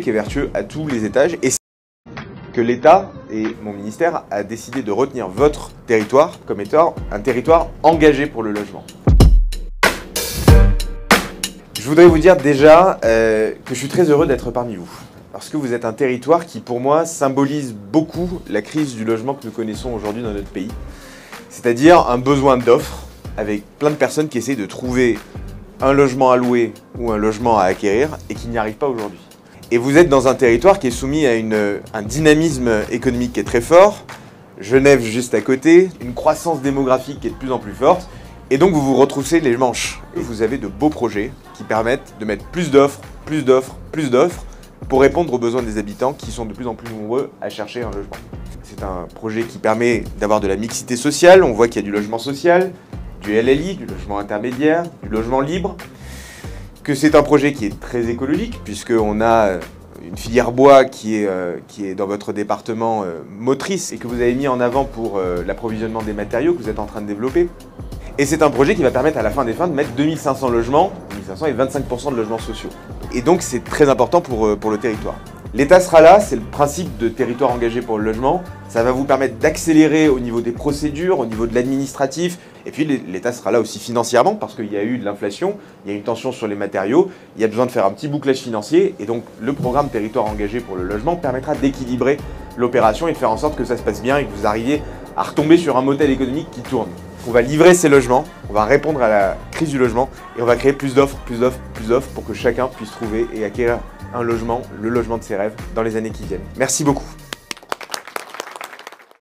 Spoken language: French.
qui est vertueux à tous les étages et que l'État et mon ministère a décidé de retenir votre territoire comme étant un territoire engagé pour le logement. Je voudrais vous dire déjà que je suis très heureux d'être parmi vous. Parce que vous êtes un territoire qui, pour moi, symbolise beaucoup la crise du logement que nous connaissons aujourd'hui dans notre pays. C'est-à-dire un besoin d'offres avec plein de personnes qui essayent de trouver un logement à louer ou un logement à acquérir et qui n'y arrivent pas aujourd'hui. Et vous êtes dans un territoire qui est soumis à un dynamisme économique qui est très fort, Genève juste à côté, une croissance démographique qui est de plus en plus forte, et donc vous vous retroussez les manches. Et vous avez de beaux projets qui permettent de mettre plus d'offres, plus d'offres, plus d'offres, pour répondre aux besoins des habitants qui sont de plus en plus nombreux à chercher un logement. C'est un projet qui permet d'avoir de la mixité sociale, on voit qu'il y a du logement social, du LLI, du logement intermédiaire, du logement libre, que c'est un projet qui est très écologique, puisqu'on a une filière bois qui est dans votre département motrice et que vous avez mis en avant pour l'approvisionnement des matériaux que vous êtes en train de développer. Et c'est un projet qui va permettre à la fin des fins de mettre 2500 logements, 2500 et 25% de logements sociaux. Et donc c'est très important pour le territoire. L'État sera là, c'est le principe de territoire engagé pour le logement. Ça va vous permettre d'accélérer au niveau des procédures, au niveau de l'administratif. Et puis l'État sera là aussi financièrement parce qu'il y a eu de l'inflation, il y a une tension sur les matériaux, il y a besoin de faire un petit bouclage financier. Et donc le programme territoire engagé pour le logement permettra d'équilibrer l'opération et de faire en sorte que ça se passe bien et que vous arriviez à retomber sur un modèle économique qui tourne. On va livrer ces logements, on va répondre à la crise du logement et on va créer plus d'offres, plus d'offres, plus d'offres pour que chacun puisse trouver et acquérir un logement, le logement de ses rêves dans les années qui viennent. Merci beaucoup.